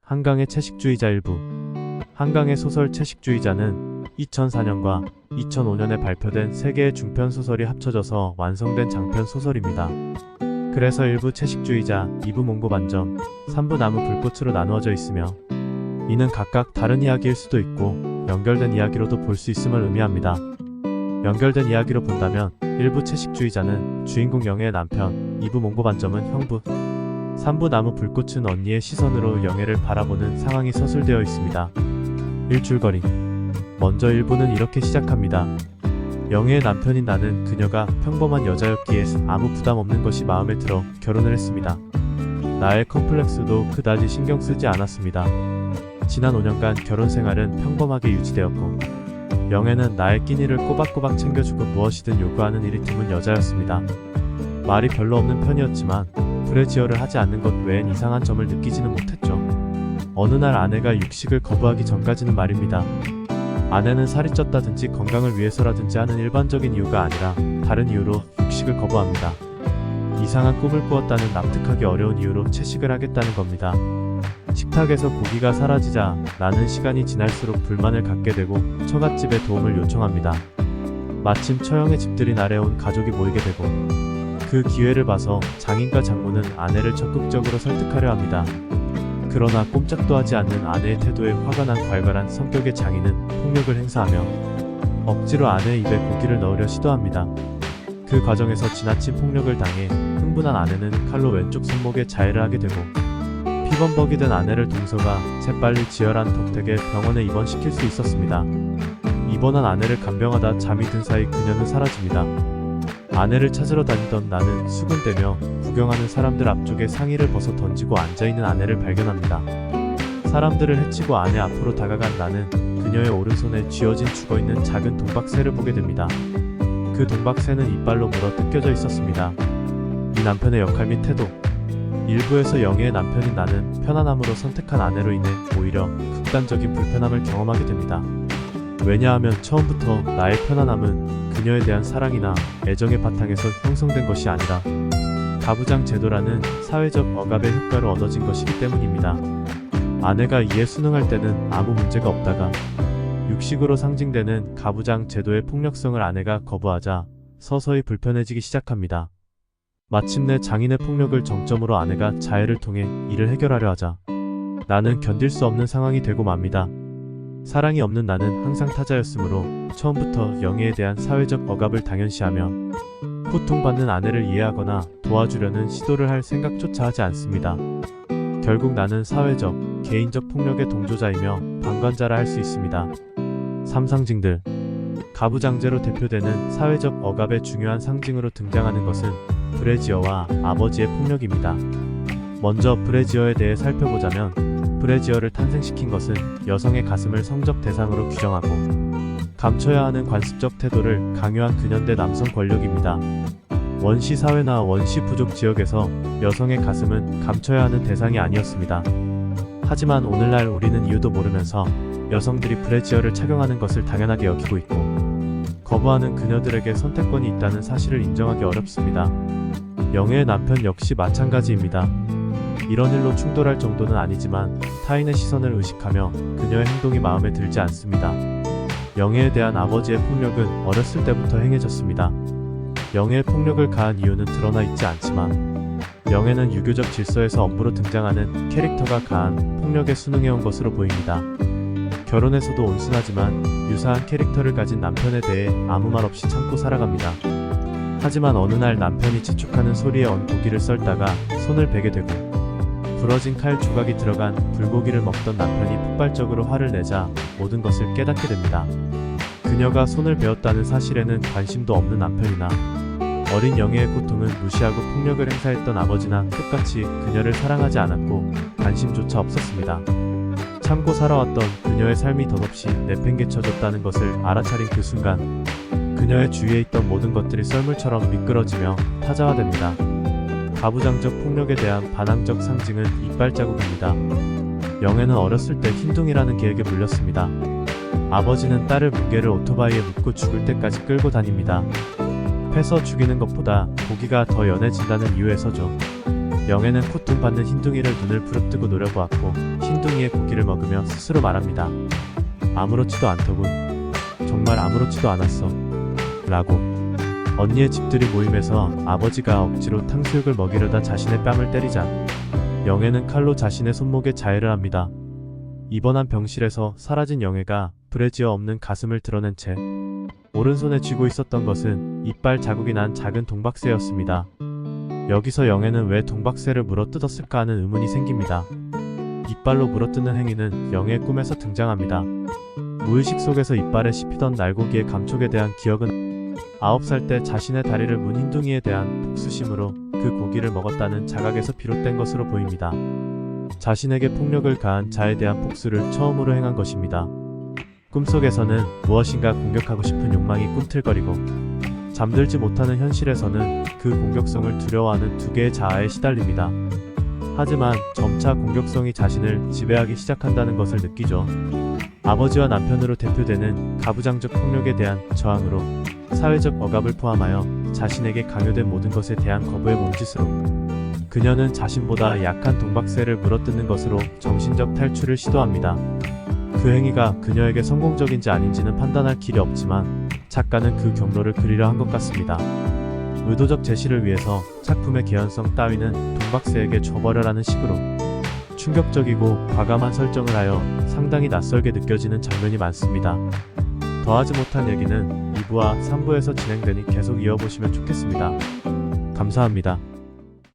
한강의 채식주의자 일부. 한강의 소설 채식주의자는 2004년과 2005년에 발표된 3개의 중편 소설이 합쳐져서 완성된 장편 소설입니다. 그래서 1부 채식주의자, 2부 몽고반점, 3부 나무 불꽃으로 나누어져 있으며 이는 각각 다른 이야기일 수도 있고 연결된 이야기로도 볼 수 있음을 의미합니다. 연결된 이야기로 본다면 1부 채식주의자는 주인공 영애의 남편, 2부 몽고반점은 형부, 3부 나무 불꽃은 언니의 시선으로 영애를 바라보는 상황이 서술되어 있습니다. 일줄거리. 먼저 1부는 이렇게 시작합니다. 영애의 남편인 나는 그녀가 평범한 여자였기에 아무 부담 없는 것이 마음에 들어 결혼을 했습니다. 나의 컴플렉스도 그다지 신경 쓰지 않았습니다. 지난 5년간 결혼 생활은 평범하게 유지되었고 영애는 나의 끼니를 꼬박꼬박 챙겨주고 무엇이든 요구하는 일이 드문 여자였습니다. 말이 별로 없는 편이었지만 브래지어를 하지 않는 것 외엔 이상한 점을 느끼지는 못했죠. 어느 날 아내가 육식을 거부하기 전까지는 말입니다. 아내는 살이 쪘다든지 건강을 위해서라든지 하는 일반적인 이유가 아니라 다른 이유로 육식을 거부합니다. 이상한 꿈을 꾸었다는 납득하기 어려운 이유로 채식을 하겠다는 겁니다. 식탁에서 고기가 사라지자 나는 시간이 지날수록 불만을 갖게 되고 처갓집에 도움을 요청합니다. 마침 처형의 집들이 날에 온 가족이 모이게 되고 그 기회를 봐서 장인과 장모는 아내를 적극적으로 설득하려 합니다. 그러나 꼼짝도 하지 않는 아내의 태도에 화가 난 괄괄한 성격의 장인은 폭력을 행사하며 억지로 아내의 입에 고기를 넣으려 시도합니다. 그 과정에서 지나친 폭력을 당해 흥분한 아내는 칼로 왼쪽 손목에 자해를 하게 되고 피범벅이 된 아내를 동서가 재빨리 지혈한 덕택에 병원에 입원시킬 수 있었습니다. 입원한 아내를 간병하다 잠이 든 사이 그녀는 사라집니다. 아내를 찾으러 다니던 나는 수군대며 구경하는 사람들 앞쪽에 상의를 벗어 던지고 앉아있는 아내를 발견합니다. 사람들을 해치고 아내 앞으로 다가간 나는 그녀의 오른손에 쥐어진 죽어있는 작은 동박새를 보게 됩니다. 그 동박새는 이빨로 물어 뜯겨져 있었습니다. 이 남편의 역할 및 태도. 일부에서 영애의 남편인 나는 편안함으로 선택한 아내로 인해 오히려 극단적인 불편함을 경험하게 됩니다. 왜냐하면 처음부터 나의 편안함은 그녀에 대한 사랑이나 애정의 바탕에서 형성된 것이 아니라 가부장 제도라는 사회적 억압의 효과로 얻어진 것이기 때문입니다. 아내가 이에 순응할 때는 아무 문제가 없다가 육식으로 상징되는 가부장 제도의 폭력성을 아내가 거부하자 서서히 불편해지기 시작합니다. 마침내 장인의 폭력을 정점으로 아내가 자해를 통해 이를 해결하려 하자 나는 견딜 수 없는 상황이 되고 맙니다. 사랑이 없는 나는 항상 타자였으므로 처음부터 영애에 대한 사회적 억압을 당연시하며 고통받는 아내를 이해하거나 도와주려는 시도를 할 생각조차 하지 않습니다. 결국 나는 사회적, 개인적 폭력의 동조자이며 방관자라 할 수 있습니다. 3상징들. 가부장제로 대표되는 사회적 억압의 중요한 상징으로 등장하는 것은 브래지어와 아버지의 폭력입니다. 먼저 브래지어에 대해 살펴보자면 브래지어를 탄생시킨 것은 여성의 가슴을 성적 대상으로 규정하고 감춰야 하는 관습적 태도를 강요한 근현대 남성 권력입니다. 원시 사회나 원시 부족 지역에서 여성의 가슴은 감춰야 하는 대상이 아니었습니다. 하지만 오늘날 우리는 이유도 모르면서 여성들이 브래지어를 착용하는 것을 당연하게 여기고 있고 거부하는 그녀들에게 선택권이 있다는 사실을 인정하기 어렵습니다. 영애의 남편 역시 마찬가지입니다. 이런 일로 충돌할 정도는 아니지만 타인의 시선을 의식하며 그녀의 행동이 마음에 들지 않습니다. 영애에 대한 아버지의 폭력은 어렸을 때부터 행해졌습니다. 영애의 폭력을 가한 이유는 드러나 있지 않지만 영애는 유교적 질서에서 엄부로 등장하는 캐릭터가 가한 폭력에 순응해온 것으로 보입니다. 결혼에서도 온순하지만 유사한 캐릭터를 가진 남편에 대해 아무 말 없이 참고 살아갑니다. 하지만 어느 날 남편이 재촉하는 소리에 언 고기를 썰다가 손을 베게 되고 부러진 칼 조각이 들어간 불고기를 먹던 남편이 폭발적으로 화를 내자 모든 것을 깨닫게 됩니다. 그녀가 손을 베었다는 사실에는 관심도 없는 남편이나 어린 영애의 고통은 무시하고 폭력을 행사했던 아버지나 똑같이 그녀를 사랑하지 않았고 관심조차 없었습니다. 참고 살아왔던 그녀의 삶이 덧없이 내팽개쳐졌다는 것을 알아차린 그 순간 그녀의 주위에 있던 모든 것들이 썰물처럼 미끄러지며 타자화됩니다. 가부장적 폭력에 대한 반항적 상징은 이빨 자국입니다. 영애는 어렸을 때 흰둥이라는 개에게 물렸습니다. 아버지는 딸을 뭉게를 오토바이에 묶고 죽을 때까지 끌고 다닙니다. 패서 죽이는 것보다 고기가 더 연해진다는 이유에서죠. 영애는 고통받는 흰둥이를 눈을 부릅뜨고 노려보았고 흰둥이의 고기를 먹으며 스스로 말합니다. 아무렇지도 않더군. 정말 아무렇지도 않았어. 라고. 언니의 집들이 모임에서 아버지가 억지로 탕수육을 먹이려다 자신의 뺨을 때리자 영애는 칼로 자신의 손목에 자해를 합니다. 입원한 병실에서 사라진 영애가 브래지어 없는 가슴을 드러낸 채 오른손에 쥐고 있었던 것은 이빨 자국이 난 작은 동박새였습니다. 여기서 영애는 왜 동박새를 물어뜯었을까 하는 의문이 생깁니다. 이빨로 물어뜯는 행위는 영애의 꿈에서 등장합니다. 무의식 속에서 이빨에 씹히던 날고기의 감촉에 대한 기억은 9살 때 자신의 다리를 문 흰둥이에 대한 복수심으로 그 고기를 먹었다는 자각에서 비롯된 것으로 보입니다. 자신에게 폭력을 가한 자에 대한 복수를 처음으로 행한 것입니다. 꿈속에서는 무엇인가 공격하고 싶은 욕망이 꿈틀거리고 잠들지 못하는 현실에서는 그 공격성을 두려워하는 두 개의 자아에 시달립니다. 하지만 점차 공격성이 자신을 지배하기 시작한다는 것을 느끼죠. 아버지와 남편으로 대표되는 가부장적 폭력에 대한 저항으로 사회적 억압을 포함하여 자신에게 강요된 모든 것에 대한 거부의 몸짓으로 그녀는 자신보다 약한 동박새를 물어뜯는 것으로 정신적 탈출을 시도합니다. 그 행위가 그녀에게 성공적인지 아닌지는 판단할 길이 없지만 작가는 그 경로를 그리려 한 것 같습니다. 의도적 제시를 위해서 작품의 개연성 따위는 동박새에게 줘버려라는 식으로 충격적이고 과감한 설정을 하여 상당히 낯설게 느껴지는 장면이 많습니다. 더하지 못한 얘기는 2부와 3부에서 진행되니 계속 이어보시면 좋겠습니다. 감사합니다.